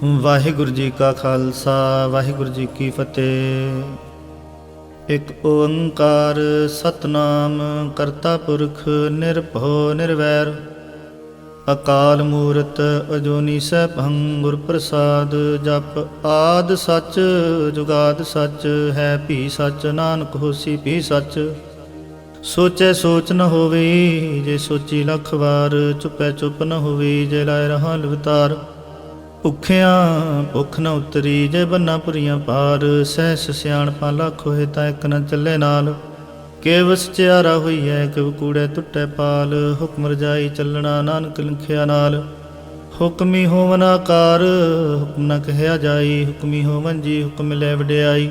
ਵਾਹਿਗੁਰੂ ਜੀ ਕਾ ਖਾਲਸਾ ਵਾਹਿਗੁਰੂ ਜੀ ਕੀ ਫਤਿਹ। ਇੱਕ ਓੰਕਾਰ ਸਤਨਾਮ ਕਰਤਾ ਪੁਰਖ ਨਿਰਭਉ ਨਿਰਵੈਰ ਅਕਾਲ ਮੂਰਤ ਅਜੂਨੀ ਸੈਭੰ ਗੁਰ ਪ੍ਰਸਾਦ। ਜਪ ਆਦ ਸੱਚ ਜੁਗਾਦ ਸੱਚ ਹੈ ਭੀ ਸੱਚ ਨਾਨਕ ਹੋਸੀ ਭੀ ਸੱਚ। ਸੋਚੈ ਸੋਚ ਨ ਹੋਵੇ ਜੇ ਸੋਚੀ ਲੱਖ ਵਾਰ। ਚੁਪੈ ਚੁੱਪ ਨ ਹੋਵੇ ਜੇ ਲਾਇ ਰਹਾ ਲਵਤਾਰ। ਭੁੱਖਿਆਂ ਭੁੱਖ ਨ ਉਤਰੀ ਜੇ ਬੰਨਾ ਪੁਰੀਆਂ ਪਾਰ। ਸਹਿਸ ਸਿਆਣਪਾਂ ਲੱਖ ਹੋਏ ਤਾਂ ਇੱਕ ਨ ਚੱਲੇ ਨਾਲ। ਕਿਵ ਸਚਿਆਰਾ ਹੋਈਐ ਕਿਵ ਕੂੜੈ ਟੁੱਟੈ ਪਾਲ। ਹੁਕਮ ਰਜਾਈ ਚੱਲਣਾ ਨਾਨਕ ਲਿਖਿਆ ਨਾਲ। ਹੁਕਮੀ ਹੋਵਨ ਆਕਾਰ ਹੁਕਮ ਨ ਕਹਿਆ ਜਾਈ। ਹੁਕਮੀ ਹੋਵਨ ਜੀ ਹੁਕਮ ਲੈ ਵਡਿਆਈ।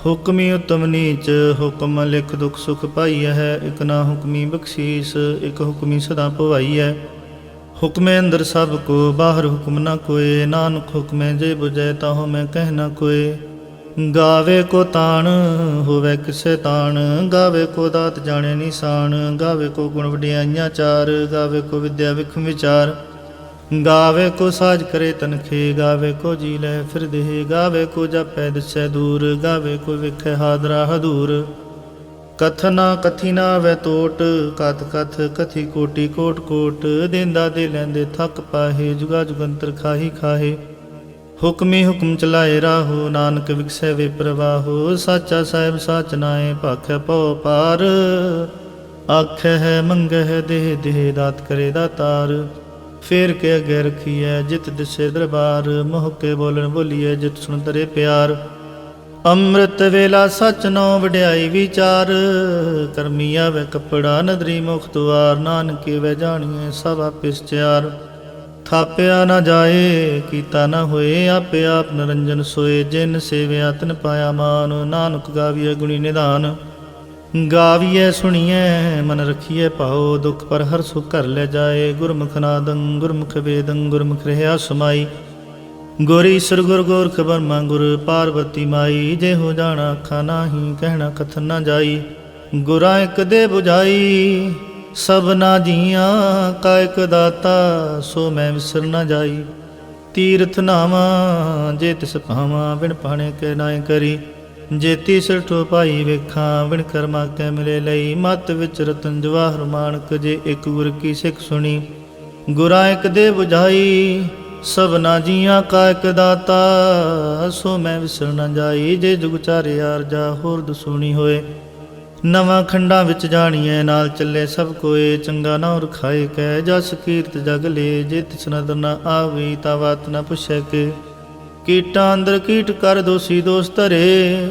ਹੁਕਮੀ ਉਤਮ ਨੀਚ ਹੁਕਮ ਲਿਖ ਦੁਖ ਸੁਖ ਪਾਈਐ ਹੈ। ਇਕ ਨਾ ਹੁਕਮੀ ਬਖਸ਼ੀਸ ਇਕ ਹੁਕਮੀ ਸਦਾ ਭਵਾਈਐ। ਹੁਕਮੇ ਅੰਦਰ ਸਭ ਕੋ ਬਾਹਰ ਹੁਕਮ ਨ ਕੋਏ। ਨਾਨਕ ਹੁਕਮੇ ਜੇ ਬੁਝੈ ਤਾਹੋ ਮੈਂ ਕਹਿ ਨ ਕੋਏ। ਗਾਵੇ ਕੋ ਤਾਣ ਹੋਵੇ ਕਿਸੇ ਤਾਣ। ਗਾਵੇ ਕੋ ਦਾਤ ਜਾਣੇ ਨਿਸ਼ਾਨ। ਗਾਵੇ ਕੋ ਗੁਣ ਵਡਿਆਈਆਂ ਚਾਰ। ਗਾਵੇ ਕੋ ਵਿਦਿਆ ਵਿਖਮ ਵਿਚਾਰ। ਗਾਵੇ ਕੋ ਸਾਜ ਕਰੇ ਤਨਖੇ। ਗਾਵੇ ਕੋ ਜੀ ਲੈ ਫਿਰਦੇ। ਗਾਵੇ ਕੋ ਜਾਪੈ ਦਿਸੈ ਦੂਰ। ਗਾਵੇ ਕੋ ਵਿਖੈ ਹਾਦਰਾ ਹਦੂਰ। ਕਥਨਾ ਕਥੀ ਨਾ ਵੈ ਤੋਟ ਕਥ ਕਥ ਕਥੀ ਕੋਟੀ ਕੋਟ ਕੋਟ। ਦੇਂਦਾ ਦੇ ਲੈਂਦੇ ਥੱਕ ਪਾਹੇ ਜੁਗਾ ਜੁਗੰਤਰ ਖਾਹੀ ਖਾਹੇ। ਹੁਕਮੀ ਹੁਕਮ ਚਲਾਏ ਰਾਹੋ ਨਾਨਕ ਵਿਖਸੈ ਵੇ ਪ੍ਰਵਾਹੋ। ਸਾਚਾ ਸਾਹਿਬ ਸਾਚ ਨਾਏ ਭਾਖੈ ਪਉ ਪਾਰ। ਆਖੈ ਹੈ ਮੰਗੈ ਹੈ ਦੇਹ ਦੇਹ ਦਾਤ ਕਰੇ ਦਾਤਾਰ। ਫੇਰ ਕੇ ਅੱਗੇ ਰਖੀਐ ਜਿਤ ਦਿਸੇ ਦਰਬਾਰ। ਮੋਹ ਕੇ ਬੋਲਣ ਬੋਲੀਐ ਜਿਤ ਸੁਣ ਤਰੇ ਪਿਆਰ। ਅੰਮ੍ਰਿਤ ਵੇਲਾ ਸਚ ਨੋ ਵਡਿਆਈ ਵਿਚਾਰ। ਕਰਮੀ ਆਵੇ ਕੱਪੜਾ ਨਦਰੀ ਮੁਖ ਦੁਆਰ। ਨਾਨਕੇ ਵੈ ਜਾਣੀਐ ਸਭ ਆਪੇ ਸਚਿਆਰ। ਥਾਪਿਆ ਨਾ ਜਾਏ ਕੀਤਾ ਨਾ ਹੋਏ ਆਪੇ ਆਪ ਨਿਰੰਜਨ ਸੋਏ। ਜਿਨ ਸੇਵਿਆ ਤਿਨ ਪਾਇਆ ਮਾਨ। ਨਾਨਕ ਗਾਵੀਐ ਗੁਣੀ ਨਿਧਾਨ। ਗਾਵੀਐ ਸੁਣੀਐ ਮਨ ਰਖੀਐ ਭਾਉ। ਦੁਖ ਪਰ ਹਰ ਸੁਖ ਘਰ ਲੈ ਜਾਏ। ਗੁਰਮੁਖ ਨਾਦੰ ਗੁਰਮੁਖ ਵੇਦੰ ਗੁਰਮੁਖ ਰਹਿਆ ਸਮਾਈ। ਗੁਰ ਈਸਰ ਗੁਰ ਗੋਰਖ ਬਰਮਾ ਗੁਰ ਪਾਰਬਤੀ ਮਾਈ। ਜੇ ਹੋ ਜਾਣਾ ਅੱਖਾਂ ਨਾਹੀ ਕਹਿਣਾ ਕਥਨ ਨਾ ਜਾਈ। ਗੁਰਾਂ ਇੱਕ ਦੇ ਬੁਝਾਈ ਸਭਨਾ ਜੀਆਂ ਕਾ ਇਕ ਦਾਤਾ। ਸੋ ਮੈਂ ਵਿਸਰ ਨਾ ਜਾਈ। ਤੀਰਥ ਨਾਵਾਂ ਜੇ ਤਿਸ ਭਾਵਾਂ ਬਿਨ ਪਾਣੇ ਕੇ ਨਾਏ ਕਰੀ। ਜੇ ਤੀਸਰ ਠੋ ਪਾਈ ਵੇਖਾਂ ਬਿਨ ਕਰਮਾ ਕੈ ਮਿਲੇ ਲਈ। ਮਤ ਵਿੱਚ ਰਤਨ ਜਵਾਹਰ ਮਾਣਕ ਜੇ ਇੱਕ ਗੁਰ ਕੀ ਸਿੱਖ ਸੁਣੀ। ਗੁਰਾਂ ਇੱਕ ਦੇ ਬੁਝਾਈ ਸਭਨਾ ਜੀਆਂ ਕਾ ਇਕ ਦਾਤਾ। ਸੋ ਮੈਂ ਵਿਸਰ ਨਾ ਜਾਈ। ਜੇ ਜੁਗ ਚਾਰੇ ਆਰਜਾ ਹੋਰ ਦਸੂਣੀ ਹੋਏ। ਨਵਾਂ ਖੰਡਾਂ ਵਿੱਚ ਜਾਣੀਐ ਨਾਲ ਚੱਲੇ ਸਭ ਕੋਏ। ਚੰਗਾ ਨਾ ਰਖਾਏ ਕੈ ਜਸ ਕੀਰਤ ਜਗ ਲੇ। ਜੇ ਤਿਸ ਨਦਰ ਨ ਆਵੇ ਤਾ ਬਾਤ ਨ ਪੁੱਛੈ ਕੇ। ਕੀਟਾਂ ਅੰਦਰ ਕੀਟ ਕਰ ਦੋਸੀ ਦੋਸ ਧਰੇ।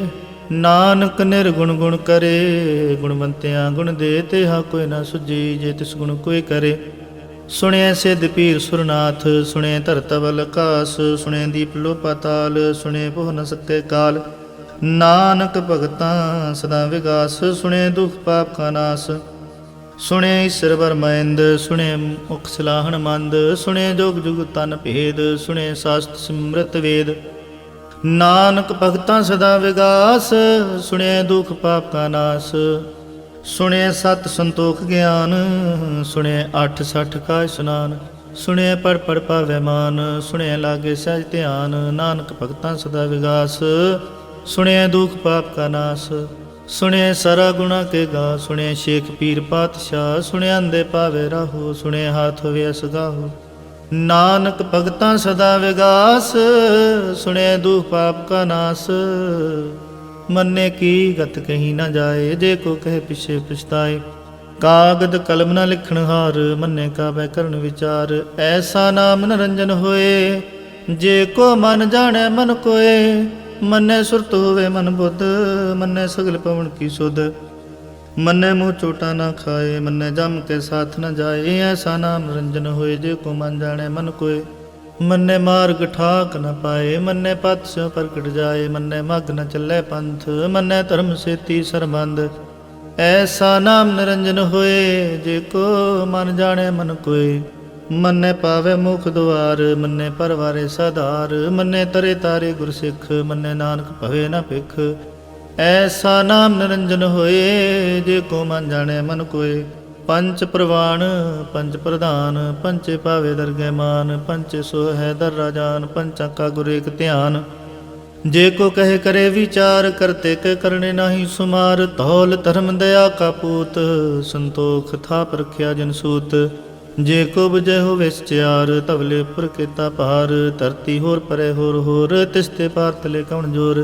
ਨਾਨਕ ਨਿਰਗੁਣ ਗੁਣ ਕਰੇ। ਗੁਣਵੰਤਿਆਂ ਗੁਣ ਦੇ ਤੇਹਾ ਕੋਈ ਨਾ ਸੁਝੀ। ਜੇ ਤਿਸ ਗੁਣ ਕੋਈ ਕਰੇ। ਸੁਣਿਐ ਸਿੱਧ ਪੀਰ ਸੁਰਨਾਥ ਸੁਣਿਐ ਧਰਤ ਬਲ ਆਕਾਸ। ਸੁਣਿਐ ਦੀਪ ਲੋ ਪਾਤਾਲ ਸੁਣਿਐ ਪੋਹ ਨ ਸਕੈ ਕਾਲ। ਨਾਨਕ ਭਗਤਾਂ ਸਦਾ ਵਿਗਾਸ। ਸੁਣਿਐ ਦੁਖ ਪਾਪ ਕਾ ਨਾਸ। ਸੁਣਿਐ ਈਸਰ ਬਰਮੈਂਦ ਸੁਣਿਐ ਮੁਖ ਸਲਾਹਣ ਮੰਦ। ਸੁਣਿਐ ਜੋਗ ਜੁਗ ਤਨ ਭੇਦ। ਸੁਣਿਐ ਸਾਸਤ ਸਿਮਰਤ ਵੇਦ। ਨਾਨਕ ਭਗਤਾਂ ਸਦਾ ਵਿਗਾਸ। ਸੁਣਿਐ ਦੁਖ ਪਾਪ ਕਾ ਨਾਸ। ਸੁਣਿਐ ਸਤ ਸੰਤੋਖ ਗਿਆਨ। ਸੁਣਿਐ 8 60 ਕਾ ਇਸ਼ਨਾਨ। ਸੁਣਿਐ ਪੜ ਪੜ ਪਾਵੈ ਮਾਨ। ਸੁਣਿਐ ਲਾਗੇ ਸਹਿਜ ਧਿਆਨ। ਨਾਨਕ ਭਗਤਾਂ ਸਦਾ ਵਿਗਾਸ। ਸੁਣਿਐ ਦੁਖ ਪਾਪ ਕਾ ਨਾਸ। ਸੁਣਿਐ ਸਾਰਾ ਗੁਣਾ ਕੇ ਗਾ। ਸੁਣਿਐ ਸ਼ੇਖ ਪੀਰ ਪਾਤਸ਼ਾਹ। ਸੁਣਿਐ ਅੰਦੇ ਪਾਵੇ ਰਾਹੋ। ਸੁਣਿਐ ਹਾਥ ਹੋਵੇ ਅਸਗਾਹੋ। ਨਾਨਕ ਭਗਤਾਂ ਸਦਾ ਵਿਗਾਸ। ਸੁਣਿਐ ਦੁਖ ਪਾਪ ਕਾ ਨਾਸ। ਮੰਨੇ ਕੀ ਗਤ ਕਹੀ ਨਾ ਜਾਏ। ਜੇ ਕੋ ਕਹੇ ਪਿਛੇ ਪਛਤਾਏ। ਕਾਗਦ ਕਲਮ ਨਾ ਲਿਖਣ ਹਾਰ। ਮੰਨੇ ਕਾਬੈ ਕਰਨ ਵਿਚਾਰ। ਐਸਾ ਨਾਮ ਨਿਰੰਜਨ ਹੋਏ। ਜੇ ਕੋ ਮਨ ਜਾਣੈ ਮਨ ਕੋਏ। ਮੰਨੇ ਸੁਰਤ ਹੋਵੇ ਮਨ ਬੁੱਧ। ਮੰਨੇ ਸਗਲ ਪਵਨ ਕੀ ਸੁਧ। ਮੰਨੇ ਮੂੰਹ ਚੋਟਾ ਨਾ ਖਾਏ। ਮੰਨੇ ਜਮ ਕੇ ਸਾਥ ਨ ਜਾਏ। ਐਸਾ ਨਾਮ ਨਿਰੰਜਨ ਹੋਏ। ਜੇ ਕੋ ਮਨ ਜਾਣੈ ਮਨ ਕੋਏ। ਮੰਨੇ ਮਾਰਗ ਠਾਕ ਨ ਪਾਏ। ਮੰਨੇ ਪਤ ਸਿਉ ਪ੍ਰਗਟ ਜਾਏ। ਮੰਨੇ ਮਗ ਨ ਚੱਲੇ ਪੰਥ। ਮੰਨੇ ਧਰਮ ਸੇਤੀ ਸਰਬੰਧ। ਐਸਾ ਨਾਮ ਨਿਰੰਜਨ ਹੋਏ। ਜੇ ਕੋ ਮਨ ਜਾਣੈ ਮਨ ਕੋਏ। ਮੰਨੇ ਪਾਵੇ ਮੁਖ ਦੁਆਰ। ਮੰਨੇ ਪਰਵਾਰੇ ਸਾਧਾਰ। ਮੰਨੇ ਤਰੇ ਤਾਰੇ ਗੁਰ ਸਿੱਖ। ਮੰਨੇ ਨਾਨਕ ਭਵੇ ਨ ਭਿਖ। ਐਸਾ ਨਾਮ ਨਿਰੰਜਨ ਹੋਏ। ਜੇ ਕੋ ਮਨ ਜਾਣੈ ਮਨ ਕੋਏ। ਪੰਚ ਪ੍ਰਵਾਨ ਪੰਚ ਪ੍ਰਧਾਨ, ਪੰਚੇ ਭਾਵੇ ਦਰਗਹਿ ਮਾਨ, ਪੰਚੇ ਸੋ ਹੈ ਦਰ ਰਾਜਾਨ, ਪੰਚਾਂ ਕਾ ਗੁਰ ਏਕ ਧਿਆਨ। ਜੇ ਕੋ ਕਹੇ करे विचार, करते के करने नाही सुमार। धौल धर्म दया का पूत, संतोख थाप रखिया जन सूत। जे को बुझे हो विचार, तबले उपर केता पार। धरती होर परे होर, तिसते पार तले कौन जोर।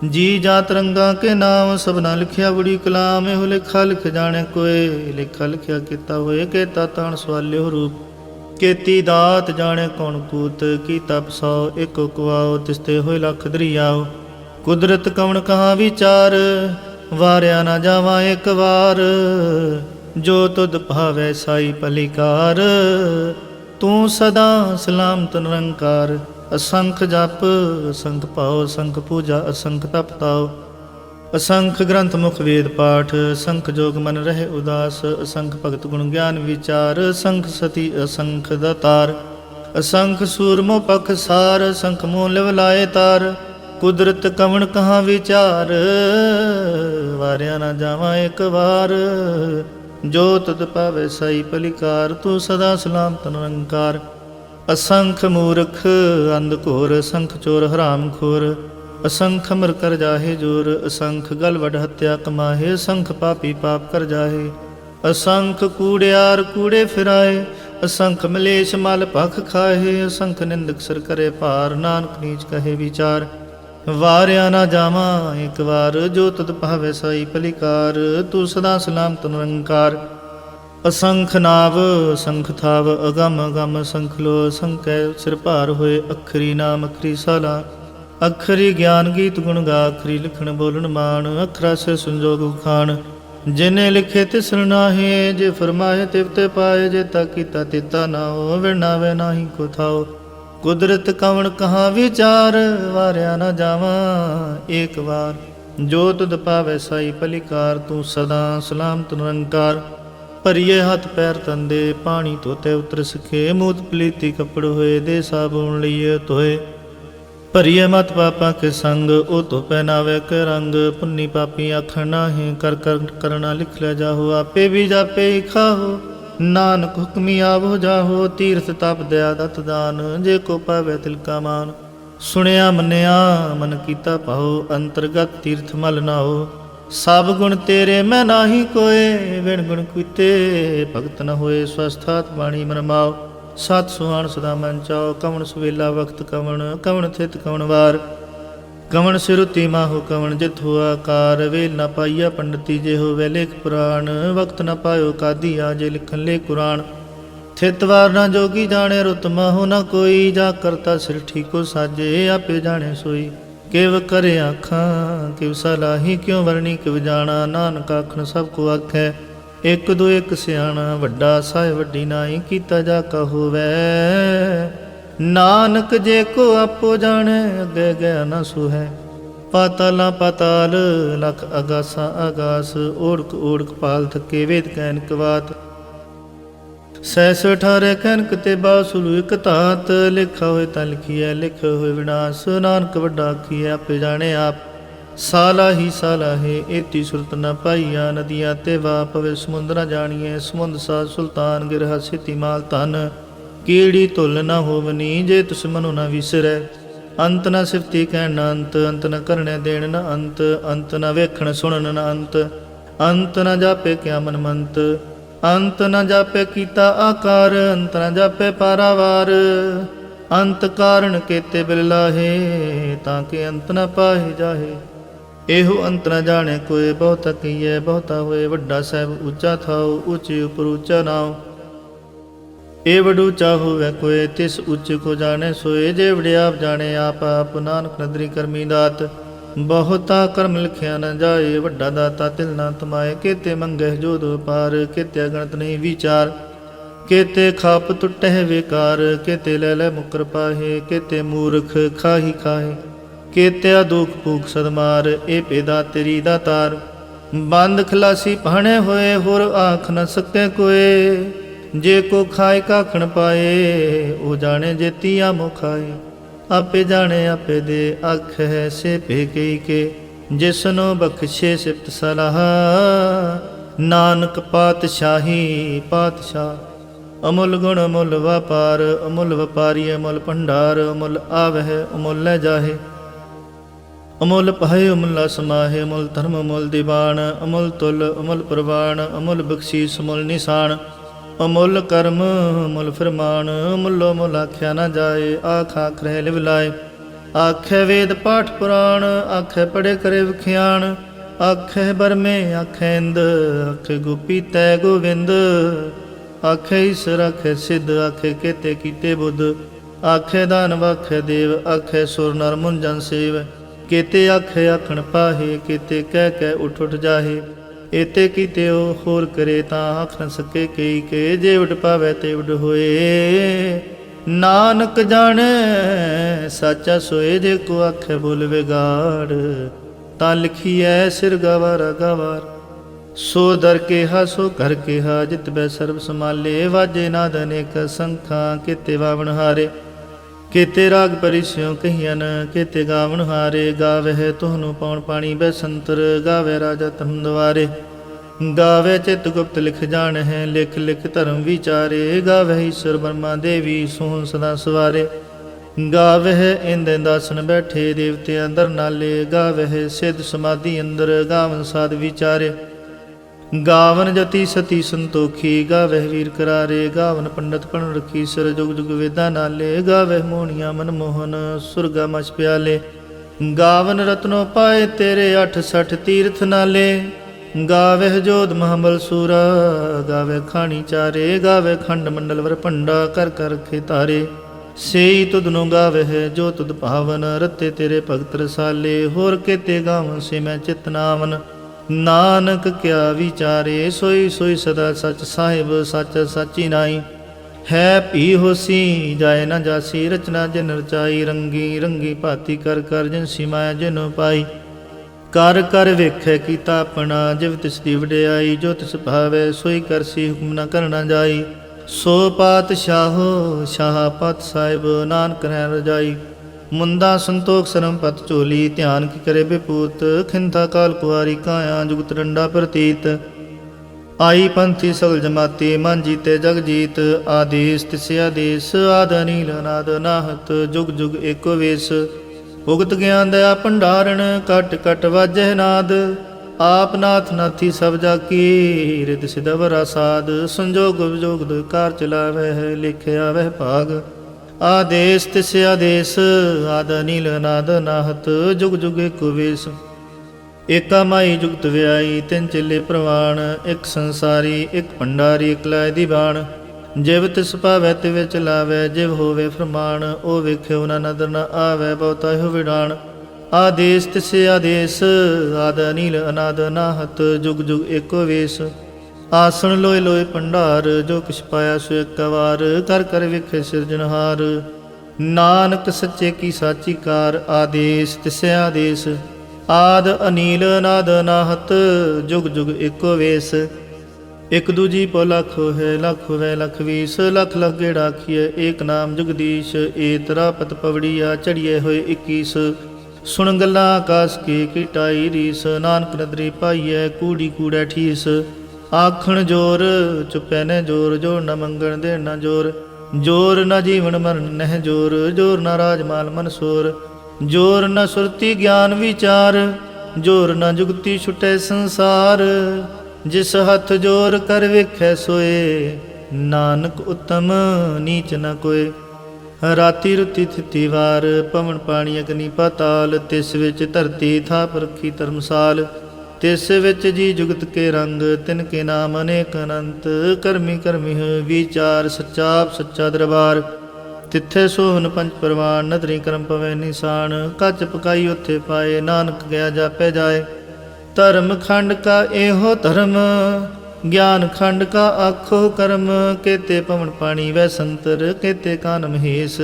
जी जात रंगा के नाम, सबना लिखिया बड़ी कलाम। एहो लिखा लिख जाने कोय, लिखा लिखिया केता होए। केता ताण सवाल्यो रूप, केती दात जाने कौन कूत। कीता पसौ एको कुआओ, तिसते होए लख दरियाओ। कुदरत कवण कहाँ विचार, वारिया ना जावा एक वार। जो तुद भावै साई पलिकार, तू सदा सलामत निरंकार। असंख जप असंख पाओ, असंख पूजा असंख तप ताओ। असंख ग्रंथ मुख वेद पाठ, असंख जोग मन रहे उदास। असंख भगत गुण ज्ञान विचार, असंख सती असंख दातार। असंख सूरमो पख सार, असंख मोह लिव लाए तार। कुदरत कवण कहाँ विचार, वारिया ना जावा एक वार। जो तुद पावे साई पलिकार, तू सदा सलामत निरंकार। असंख मूर्ख अंध घोर, असंख चोर हराम खोर। असंख अमर कर जाहे जोर, असंख गल वड हत्या कमाहे। असंख पापी पाप कर जाहे, असंख कूड़ियार कूड़े फिराए। असंख मलेश मल भख खाहे, असंख निंदक सर करे पार। नानक नीच कहे विचार, वारिया ना जावा एक वार। जो तुद पावे साई पलिकार, तू सदा सलामत निरंकार। असंख नाव असंख थाव, अगम अगम असंख लो। असंख सिर भार होए, अखरी नाम अखरी साला। अखरी ज्ञान गीत गुण गा, अखरी लिखण बोलन मान। अखरा से संजोग उखान, जिने लिखे तिसर नाहे। जे फरमाए तिवते पाए, जे ता कीता तिता ना हो। विनावे नाही को थाओ, कुदरत कवण कहाँ विचार। वारिया ना जावा एक वार। जो तुद पावे साई पलिकार, तू सदा सलामत निरंकार। ਭਰੀਏ ਹੱਥ ਪੈਰ ਤੰਦੇ, ਪਾਣੀ ਧੋਤੇ ਉਤਰ ਸਕੇ। ਮੂਤ ਪਲੀਤੀ ਕੱਪੜ ਹੋਏ, ਦੇ ਸਾਬੂਨ ਲਈਏ ਧੋਏ। ਭਰੀਏ ਮਤ ਪਾਪਾ ਕੇ ਸੰਗ, ਉਹ ਧੋ ਪਹਿਨਾਵੇ ਕੇ ਰੰਗ। ਪੁੰਨੀ ਪਾਪੀ ਆਖਣ ਨਾਹੀਂ, ਕਰ ਕਰ ਕਰਨਾ ਲਿਖ ਲੈ ਜਾਹੋ। ਆਪੇ ਵੀ ਜਾਪੇ ਹੀ ਖਾਹੋ, ਨਾਨਕ ਹੁਕਮੀ ਆਵੋ ਜਾਹੋ। ਤੀਰਥ ਤਪ ਦਇਆ ਦਤ ਦਾਨ, ਜੇ ਕੋ ਪਾਵੇ ਤਿਲ ਕਾ ਮਾਨ। ਸੁਣਿਆ ਮੰਨਿਆ ਮਨ ਕੀਤਾ ਭਾਉ, ਅੰਤਰਗਤ ਤੀਰਥ ਮਲ ਨਾਓ। ਸਭ ਗੁਣ ਤੇਰੇ ਮੈਂ ਨਾਹੀ ਕੋਏ, ਵਿਣ ਗੁਣ ਕੀਤੇ ਭਗਤ ਨ ਹੋਏ। ਸਵਸਥਾਤ ਬਾਣੀ ਮਨ ਮਾਓ, ਸਤ ਸੁਹਾਣ ਸਦਾ ਮਨ ਚਾਓ। ਕਵਣ ਸੁਵੇਲਾ ਵਕਤ ਕਵਣ, ਕਵਣ ਥਿਤ ਕਵਣ ਵਾਰ। ਕਵਣ ਸਿਰੁਤੀ ਮਾਹੋ ਕਵਣ ਜਿਤ ਹੋਆ ਕਾਰ। ਵੇਲ ਨਾ ਪਾਈਆ ਪੰਡਤੀ, ਜੇ ਹੋਵੇ ਲੇਖ ਪੁਰਾਣ। ਵਕਤ ਨ ਪਾਇਓ ਕਾਦੀ, ਆ ਜੇ ਲਿਖਣ ਲੇ ਕੁਰਾਨ। ਥਿਤ ਵਾਰ ਨਾ ਜੋਗੀ ਜਾਣੇ, ਰੁਤ ਮਾਹੋ ਨਾ ਕੋਈ। ਜਾ ਕਰਤਾ ਸਿਰ ਠੀਕੋ ਸਾਜੇ, ਆਪੇ ਜਾਣੇ ਸੋਈ। ਕਿਵ ਕਰੇ ਆਖਾਂ ਕਿਵ ਸਲਾਹੀ, ਕਿਉ ਵਰਣੀ ਕਿਵ ਜਾਣਾ। ਨਾਨਕ ਆਖਣ ਸਭ ਕੋ ਆਖੈ, ਇੱਕ ਦੋ ਇੱਕ ਸਿਆਣਾ। ਵੱਡਾ ਸਾਹਿਬ ਵੱਡੀ ਨਾਈ, ਕੀਤਾ ਜਾ ਕਾ ਹੋਵੈ। ਨਾਨਕ ਜੇ ਕੋ ਆਪੋ ਜਾਣੈ, ਅੱਗੇ ਗਿਆ ਨਾ ਸੁਹੈ। ਪਾਤਾਲਾਂ ਪਾਤਾਲ ਲਖ ਅਗਾਸਾਂ ਆਗਾਸ। ਓੜਕ ਓੜਕ ਪਾਲ ਥਕੇ, ਵੇਦ ਕੈਨਕ ਵਾਤ। ਸੈਸ 18 ਕਨਕ ਤੇ ਬਾਸੁਲੂ ਇਕ ਧਾਤ। ਲਿਖਾ ਹੋਏ ਤਾਂ ਲਿਖੀਐ, ਲਿਖੇ ਹੋਏ ਵਿਨਾਸ਼। ਨਾਨਕ ਵੱਡਾ ਆਖੀਐ, ਆਪੇ ਜਾਣੇ ਆਪ। ਸਾਲਾ ਹੀ ਸਾਲਾ ਹੈ, ਏਤੀ ਸੁਰਤ ਨ ਪਾਈਆ। ਨਦੀਆਂ ਤੇ ਵਾ ਪਵੇ, ਸਮੁੰਦ ਨ ਜਾਣੀਐ। ਸਮੁੰਦ ਸਾਧ ਸੁਲਤਾਨ, ਗਿਰਹਾ ਸਿਤੀ ਮਾਲ ਧਨ। ਕੀੜੀ ਧੁਲ ਨ ਹੋਵਨੀ, ਜੇ ਤੁਸ ਮਨੁ ਨ ਵਿਸਰੈ। ਅੰਤ ਨ ਸਿਫਤੀ ਕਹਿਣ ਨ ਅੰਤ, ਅੰਤ ਨ ਕਰਨੇ ਦੇਣ ਨ ਅੰਤ। ਅੰਤ ਨ ਵੇਖਣ ਸੁਣਨ ਨ ਅੰਤ, ਅੰਤ ਨ ਜਾਪੇ ਕਿਆ ਮਨ ਮੰਤ। ਅੰਤ ਨ ਜਾਪੇ ਕੀਤਾ ਆਕਾਰ, ਅੰਤ ਨ ਜਾਪੇ ਪਾਰਾਵਾਰ। ਅੰਤ ਕਾਰਨ ਕੇਤੇ ਬਿਲ ਲਾਹੇ, ਤਾਂ ਕਿ ਅੰਤ ਨ ਪਾਹੇ ਜਾਹੇ। ਇਹੋ ਅੰਤ ਨ ਜਾਣੇ ਕੋਏ, ਬਹੁਤਾ ਕਹੀਏ ਬਹੁਤਾ ਹੋਏ। ਵੱਡਾ ਸਾਹਿਬ ਉੱਚਾ ਥਾਉ, ਉੱਚੇ ਉਪਰ ਉੱਚਾ ਨਾਉ। ਇਹ ਵਡ ਉੱਚਾ ਹੋਵੇ ਕੋਏ, ਤਿਸ ਉੱਚ ਕੋ ਜਾਣੇ ਸੋਏ। ਜੇ ਵਡਿਆਪ ਜਾਣੇ ਆਪ ਆਪ, ਨਾਨਕ ਨਦਰੀ ਕਰਮੀ ਦਾਤ। ਬਹੁਤਾ ਕਰਮ ਲਿਖਿਆ ਨ ਜਾਏ, ਵੱਡਾ ਦਾਤਾ ਤਿਲ ਨਾ ਤਮਾਏ। ਕੇਤੇ ਮੰਗਹਿ ਜੋਦ ਪਾਰ, ਕੇਤੇ ਗਣਤ ਨਹੀਂ ਵਿਚਾਰ। ਕੇਤੇ ਖਾਪ ਟੁੱਟਹਿ ਵੇਕਾਰ, ਕੇਤੇ ਲੈ ਲੈ ਮੁਕਰ ਪਾਹੇ। ਕੇਤੇ ਮੂਰਖ ਖਾਹੀ ਖਾਹੇ, ਕੇਤਿਆ ਦੁਖ ਭੂਖ ਸਦਮਾਰ। ਇਹ ਪੇਦਾ ਤੇਰੀ ਦਾਤਾਰ, ਬੰਦ ਖਲਾਸੀ ਭਾਣੇ ਹੋਏ। ਹੋਰ ਆਖ ਨ ਸਕੇ ਕੋਏ, ਜੇ ਕੋ ਖਾਏ ਕਾਖਣ ਪਾਏ। ਉਹ ਜਾਣੇ ਜੇਤੀ ਆਮੋ ਖਾਏ, ਆਪੇ ਜਾਣੇ ਆਪੇ ਦੇ। ਆਖ ਹੈ ਸੇ ਭੇ ਕਈ ਕੇ, ਜਿਸਨੋ ਬਖਸ਼ੇ ਸਿਫਤ ਸਲਾਹ। ਨਾਨਕ ਪਾਤਸ਼ਾਹੀ ਪਾਤਸ਼ਾਹ। ਅਮੁੱਲ ਗੁਣ ਅਮੁੱਲ ਵਪਾਰ, ਅਮੁੱਲ ਵਪਾਰੀ ਅਮੁੱਲ ਭੰਡਾਰ, ਅਮੁੱਲ ਆਵਹਿ ਅਮੁੱਲ ਲੈ ਜਾਹੇ। ਅਮੁੱਲ ਪਾਏ ਅਮੁੱਲਾ ਸਮਾਹੇ, ਅਮੁੱਲ ਧਰਮ ਅਮੁੱਲ ਦੀਵਾਨ, ਅਮੁੱਲ ਤੁਲ ਅਮੁੱਲ ਪ੍ਰਵਾਨ, ਅਮੁੱਲ ਬਖਸ਼ੀਸ ਅਮੁੱਲ ਨਿਸ਼ਾਨ, ਅਮੁੱਲ ਕਰਮ ਅਮੁੱਲ ਫਰਮਾਨ, ਅਮੁੱਲੋ ਮੁੱਲ ਆਖਿਆ ਨਾ ਜਾਏ, ਆਖ ਆਖ ਰਹਿ ਲਿਵ ਲਾਏ। ਆਖੇ ਵੇਦ ਪਾਠ ਪੁਰਾਣ, ਆਖੇ ਪੜੇ ਕਰੇ ਵਿਖਿਆਣ, ਆਖੇ ਬਰਮੇ ਆਖੇ ਇੰਦ, ਆਖੇ ਗੋਪੀ ਤੈ ਗੋਵਿੰਦ, ਆਖੇ ਈਸਰ ਆਖੇ ਸਿੱਧ, ਆਖੇ ਕੇਤੇ ਕੀਤੇ ਬੁੱਧ, ਆਖੇ ਦਾਨਵ ਆਖੇ ਦੇਵ, ਆਖੇ ਸੁਰ ਨਰ ਮੁਨ ਜਨ ਸੇਵ, ਕੇਤੇ ਆਖੇ ਆਖਣ ਪਾਹੇ, ਕੇਤੇ ਕਹਿ ਕਹਿ ਉਠ ਉਠ ਜਾਹੇ। ਏਤੇ ਕੀਤੇ ਉਹ ਹੋਰ ਕਰੇ ਤਾਂ ਆਖ ਨ ਸਕੇ ਕਈ ਕੇ, ਜੇ ਉਡ ਪਾਵੈ ਤੇ ਉਡ ਹੋਏ। ਨਾਨਕ ਜਾਣੈ ਸਾਚਾ ਸੋਏ, ਜੇ ਕੋ ਆਖੇ ਬੋਲ ਵਿਗਾੜ, ਤਾਂ ਲਿਖੀਐ ਸਿਰ ਗਵਾਰਾ ਗਵਾਰ। ਸੋ ਦਰ ਕੇਹਾ ਸੋ ਘਰ ਕੇਹਾ, ਜਿਤ ਬੈ ਸਰਬ ਸਮਾਲੇ, ਵਾਜੇ ਨਾਦ ਅਨੇਕ ਸੰਖਾਂ, ਕੇਤੇ ਵਾਵਣ ਹਾਰੇ। ਕੇਤੇ ਰਾਗ ਪਰਿਸਿਉ ਕਹੀਅਨ, ਕੇਤੇ ਗਾਵਣ ਹਾਰੇ। ਗਾਵਹਿ ਤੁਹਾਨੂੰ ਪਉਣ ਪਾਣੀ ਬੈਸੰਤਰ, ਗਾਵੇ ਰਾਜਾ ਧਰਮ ਦੁਆਰੇ। ਗਾਵੇ ਚਿਤ ਗੁਪਤ ਲਿਖ ਜਾਣਹਿ, ਲਿਖ ਲਿਖ ਧਰਮ ਵਿਚਾਰੇ। ਗਾਵਹਿ ਈਸ਼ਰ ਬਰਮਾ ਦੇਵੀ, ਸੋਹਣ ਸਦਾ ਸਵਾਰੇ। ਗਾਵਹਿ ਇੰਦ ਇੰਦਾਸਨ ਬੈਠੇ, ਦੇਵਤੇ ਅੰਦਰ ਨਾਲੇ। ਗਾਵਹਿ ਸਿੱਧ ਸਮਾਧੀ ਅੰਦਰ, ਗਾਵਨ ਸਾਧ ਵਿਚਾਰੇ। ਗਾਵਨ ਜਤੀ ਸਤੀ ਸੰਤੋਖੀ, ਗਾਵਹਿ ਵੀਰ ਕਰਾਰੇ। ਗਾਵਨ ਪੰਡਤ ਪਣ ਰਖੀ, ਸਰ ਜੁਗ ਜੁਗ ਵੇਦਾਂ ਨਾਲੇ। ਗਾਵਹਿ ਮੋਹਣੀਆਂ ਮਨਮੋਹਨ, ਸੁਰਗਾ ਮਛ ਪਿਆਲੇ। ਗਾਵਨ ਰਤਨੋ ਪਾਏ ਤੇਰੇ, 68 ਤੀਰਥ ਨਾਲੇ। ਗਾਵਹਿ ਜੋਧ ਮਹਾਬਲ ਸੂਰਾ, ਗਾਵਹਿ ਖਾਣੀ ਚਾਰੇ। ਗਾਵਹਿ ਖੰਡ ਮੰਡਲ ਵਰ ਭੰਡਾ, ਕਰ ਕਰ ਰਖੇ ਤਾਰੇ। ਸੇਈ ਤੁਧ ਨੂੰ ਗਾਵਹਿ ਜੋ ਤੁਧ ਭਾਵਨ, ਰਤੇ ਤੇਰੇ ਭਗਤ ਰਸਾਲੇ। ਹੋਰ ਕੇਤੇ ਗਾਵਨ ਸੇ ਮੈਂ ਚਿਤ ਨਾਵਨ, ਨਾਨਕ ਕਿਆ ਵਿਚਾਰੇ। ਸੋਈ ਸੋਈ ਸਦਾ ਸਚ ਸਾਹਿਬ, ਸੱਚ ਸਾਚੀ ਨਾਈ। ਹੈ ਭੀ ਹੋਸੀ ਜਾਏ ਨਾ ਜਾਸੀ, ਰਚਨਾ ਜਿਨ ਰਚਾਈ। ਰੰਗੀ ਰੰਗੀ ਭਾਤੀ ਕਰ ਕਰ, ਜਿਨ ਸਿਮਾਇਆ ਜਿਨ ਪਾਈ। ਕਰ ਕਰ ਵੇਖੈ ਕੀਤਾ ਆਪਣਾ, ਜਿਵ ਤਿਸ ਦੀ ਵਡਿਆਈ। ਜੋ ਤਿਸ ਭਾਵੈ ਸੋਈ ਕਰਸੀ, ਹੁਕਮ ਨ ਕਰਨਾ ਜਾਈ। ਸੋ ਪਾਤਸ਼ਾਹੋ ਸ਼ਾਹ ਪਤ ਸਾਹਿਬ, ਨਾਨਕ ਰਹਿ ਰਜਾਈ। ਮੁੰਦਾ ਸੰਤੋਖ ਸਰਮ ਪਤ ਝੋਲੀ, ਧਿਆਨ ਕੀ ਕਰੇ ਬਿਪੂਤ। ਖਿੰਥਾ ਕਾਲ ਕੁਆਰੀ ਕਾਇਆ, ਜੁਗਤ ਡੰਡਾ ਪ੍ਰਤੀਤ। ਆਈ ਪੰਥੀ ਸਗਲ ਜਮਾਤੀ, ਮਨ ਜੀਤੇ ਜਗ ਜੀਤ। ਆਦੇਸ ਤਿਸ ਆਦੇਸ, ਆਦ ਅਨੀਲ ਅਨਾਦ ਨਾਹਤ। ਜੁਗ ਜੁਗ ਏਕੋ ਵੇਸ, ਉਗਤ ਗਿਆਨ ਦਇਆ ਭੰਡਾਰਣ। ਕਟ ਕਟ ਵਾਜਹਿ ਨਾਦ, ਆਪ ਨਾਥ ਨਾਥੀ ਸਭ ਜਾ ਕੀ। ਰਿਦ ਸਿਧ ਵਰਾ ਸਾਧ, ਸੰਜੋਗ ਵਿਜੋਗ ਦੁਇ ਕਾਰ ਚਲਾਵਹਿ। ਲਿਖਿਆ ਵਹਿ ਭਾਗ, ਆਦੇਸ ਤਿਸ ਆਦੇਸ। ਆਦ ਅਨੀਲ ਅਨਾਦ ਨਾਹਤ, ਜੁਗ ਜੁਗ ਏਕੋ ਵੇਸ। ਏਕਾ ਮਾਈ ਜੁਗਤ ਵਿਆਈ, ਤਿੰਨ ਚੇਲੇ ਪ੍ਰਵਾਣ। ਇੱਕ ਸੰਸਾਰੀ ਇੱਕ ਭੰਡਾਰੀ, ਇੱਕ ਲਾਇ ਦੀ ਬਾਣ। ਜਿਵ ਤਿਸ ਭਾਵੈ ਤਿਵ ਚਲਾਵੈ, ਜਿਵ ਹੋਵੇ ਫਰਮਾਨ। ਉਹ ਵੇਖਿਓ ਨਾ ਨਦਰ ਨ ਆਵੈ, ਬਹੁਤਾ ਹੋ ਵਿਡਾਣ। ਆਦੇਸ ਤਿਸ ਆਦੇਸ, ਆਦ ਅਨੀਲ ਅਨਾਦ ਨਾਹਤ। ਜੁਗ ਜੁਗ ਏਕੋ ਵੇਸ। ਆਸਣ ਲੋਏ ਲੋਏ ਭੰਡਾਰ, ਜੋ ਕਿਛ ਪਾਇਆ ਸੋ ਇੱਕ ਵਾਰ। ਕਰ ਕਰ ਵੇਖੇ ਸਿਰਜਣਹਾਰ, ਨਾਨਕ ਸੱਚੇ ਕੀ ਸਾਚੀ ਕਾਰ। ਆਦੇਸ ਤਿਸ ਆਦੇਸ, ਆਦ ਅਨੀਲ ਅਨਾਦ ਨਾਹਤ। ਜੁਗ ਜੁਗ ਏਕੋ ਵੇਸ। ਇਕ ਦੂਜੀ ਪੋ ਲੱਖ ਹੋਏ, ਲੱਖ ਹੋਵੇ ਲੱਖ ਵੀਸ। ਲੱਖ ਲੱਖ ਗੇੜਾ ਆਖੀਐ, ਏਕ ਨਾਮ ਜਗਦੀਸ਼। ਏ ਤਰਾ ਪਤ ਪਵੜੀਆ, ਚੜੀਏ ਹੋਏ 21। ਸੁਣ ਗੱਲਾਂ ਆਕਾਸ ਕੀ ਟਾਈ ਰੀਸ। ਨਾਨਕ ਨਦਰੀ ਪਾਈਐ, ਕੂੜੀ ਕੂੜੈ ਠੀਸ। ਆਖਣ ਜੋਰ ਚੁੱਪੈ ਨੇ ਜੋਰ, ਜੋਰ ਨ ਮੰਗਣ ਦੇਣ ਨ ਜੋਰ। ਜੋਰ ਨ ਜੀਵਨ ਮਰਨ ਨਹਿ ਜੋਰ, ਜੋਰ ਨ ਰਾਜ ਮਾਲ ਮਨ ਸੋਰ। ਜੋਰ ਨ ਸੁਰਤੀ ਗਿਆਨ ਵਿਚਾਰ, ਜੋਰ ਨ ਜੁਗਤੀ ਛੁਟੈ ਸੰਸਾਰ। ਜਿਸ ਹੱਥ ਜੋਰ ਕਰ ਵੇਖੈ ਸੋਏ, ਨਾਨਕ ਉਤਮ ਨੀਚ ਨ ਕੋਏ। ਰਾਤੀ ਰੁਤੀ ਥਿਤੀ ਵਾਰ, ਪਵਨ ਪਾਣੀ ਅਗਨੀ ਪਾਤਾਲ। ਤਿਸ ਵਿੱਚ ਧਰਤੀ ਥਾਪ ਰੱਖੀ ਧਰਮਸਾਲ। ਤਿਸ ਵਿੱਚ ਜੀ ਜੁਗਤ ਕੇ ਰੰਗ, ਤਿਨ ਕੇ ਨਾਮ ਅਨੇਕ ਅਨੰਤ। ਕਰਮੀ ਕਰਮੀ ਵਿਚਾਰ, ਸੱਚਾ ਸੱਚਾ ਦਰਬਾਰ। ਤਿੱਥੇ ਸੋਹਨ ਪੰਜ ਪਰਵਾਨ, ਨਦਰੀ ਕਰਮ ਪਵੈ ਨਿਸ਼ਾਨ। ਕੱਚ ਪਕਾਈ ਉੱਥੇ ਪਾਏ, ਨਾਨਕ ਗਿਆ ਜਾਪੈ ਜਾਏ। ਧਰਮ ਖੰਡ ਕਾ ਇਹੋ ਧਰਮ, ਗਿਆਨ ਖੰਡ ਕਾ ਆਖੋ ਕਰਮ। ਕੇਤੇ ਪਵਨ ਪਾਣੀ ਵੈ ਸੰਤਰ, ਕੇਤੇ ਕਾਨ ਮਹੇਸ਼।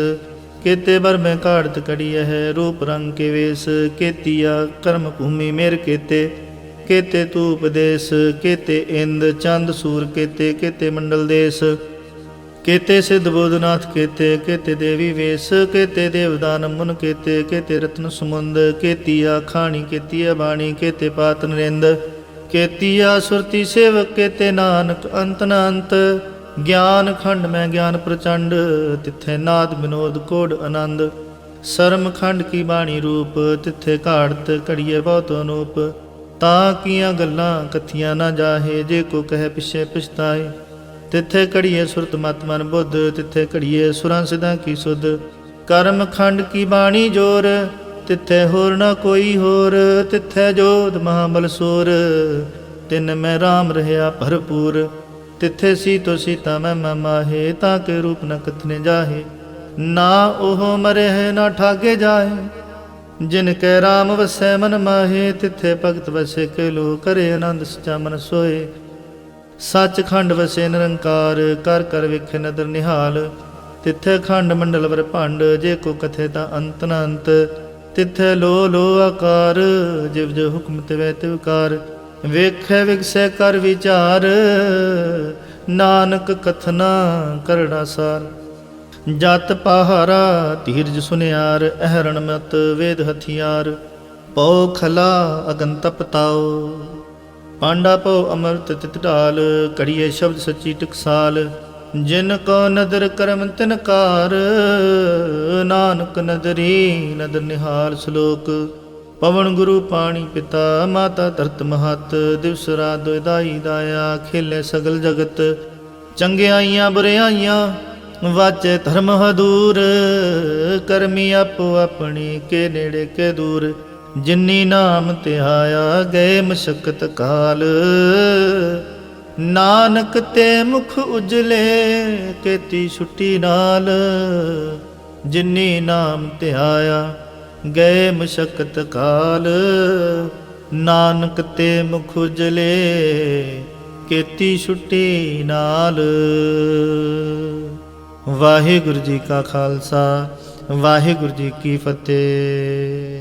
ਕੇਤੇ ਬਰਮੈ ਕਾੜਤ ਕੜੀਐ ਹੈ, ਰੂਪ ਰੰਗ ਕੇ ਵੇਸ। ਕੇਤੀਆ ਕਰਮ ਭੂਮੀ ਮੇਰ ਕੇਤੇ, ਕੇਤੇ ਤੂ ਉਪਦੇਸ। ਕੇਤੇ ਇੰਦ ਚੰਦ ਸੂਰ ਕੇਤੇ, ਕੇਤੇ ਮੰਡਲ ਦੇਸ। ਕੇਤੇ ਸਿੱਧ ਬੋਧਨਾਥ ਕੇਤੇ, ਕੇਤੇ ਦੇਵੀ ਵੇਸ। ਕੇਤੇ ਦੇਵਦਾਨ ਮੁਨ ਕੇਤੇ, ਕੇਤੇ ਰਤਨ ਸਮੁੰਦ। ਕੇਤੀਆ ਖਾਣੀ ਕੇਤੀਆ ਬਾਣੀ, ਕੇਤੇ ਪਾਤ ਨਰਿੰਦ। केतिया सुरति सेवक केते नानक अंत न अंत। ज्ञान खंड में ज्ञान प्रचंड तिथे नाद विनोद कोड आनंद। शर्म खंड की बाणी रूप तिथे घाड़त घड़िए बहुत अनूप। ता किया गल्लां कथियां ना जाहे जे को कहे पिछे पछताए। तिथे घड़िए सुरत मत मन बुद्ध तिथे घड़िए सुरां सिद्धां की सुध। कर्म खंड की बाणी जोर तिथे होर न कोई होर। तिथे जोध महाबल सोर तिन में राम रहया भरपूर। तिथे सीतो सीता मैं माहे ताके रूप न कथने जाहे। ना ओह मरे है ना ठागे जाहे जिनके राम वसै मन माहे। तिथे भगत वसे के लो करे आनंद सचा मन सोए। सच खंड वसे निरंकार कर कर विखे नदर निहाल। तिथे खंड मंडल वर भंड जे को कथे ता अंत न अंत। तिथे लो लो आकार जिव जो हुक्म तिवै तिवकार। ਵੇਖੈ ਵਿਗਸੈ ਕਰ ਵਿਚਾਰ ਨਾਨਕ ਕਥਨਾ ਕਰੜਾ ਸਾਰ। ਜਤ ਪਹਾਰਾ ਧੀਰਜ ਸੁਨਿਆਰ ਅਹਰਣ ਮਤ ਵੇਦ ਹਥਿਆਰ। ਪਉ ਖਲਾ ਅਗਨ ਤਪਤਾਓ ਪਾਂਡਾ ਪਉ ਅਮਰਤ ਤਿਤ ਢਾਲ। ਘੜੀਏ ਸ਼ਬਦ ਸੱਚੀ ਟਕਸਾਲ ਜਿਨ ਕੋ ਨਦਰ ਕਰਮ ਤਿਨ ਕਾਰ। ਨਾਨਕ ਨਦਰੀ ਨਦਰ ਨਿਹਾਲ। ਸ਼ਲੋਕ ਪਵਨ ਗੁਰੂ ਪਾਣੀ ਪਿਤਾ ਮਾਤਾ ਧਰਤ ਮਹਤ। ਦਿਵਸ ਰਾਤ ਦੁਇਦਾਈ ਦਾਇਆ ਖੇਲੇ ਸਗਲ ਜਗਤ। ਚੰਗਿਆਈਆਂ ਬੁਰਿਆਈਆਂ ਵਾਚੇ ਧਰਮ ਹਦੂਰ। ਕਰਮੀ ਆਪੋ ਆਪਣੀ ਕੇ ਨੇੜੇ ਕੇ ਦੂਰ। ਜਿਨੀ ਨਾਮ ਧਿਆਇਆ ਗਏ ਮਸ਼ਕਤ ਕਾਲ। ਨਾਨਕ ਤੇ ਮੁਖ ਉਜਲੇ ਕੀਤੀ ਛੁੱਟੀ ਨਾਲ। ਜਿਨੀ ਨਾਮ ਧਿਆਇਆ ਗਏ ਮਸ਼ਕਤ ਕਾਲ। ਨਾਨਕ ਤੇ ਮੁਖ ਉਜਲੇ ਕੀਤੀ ਛੁੱਟੀ ਨਾਲ। ਵਾਹਿਗੁਰੂ ਜੀ ਕਾ ਖਾਲਸਾ ਵਾਹਿਗੁਰੂ ਜੀ ਕੀ ਫਤਿਹ।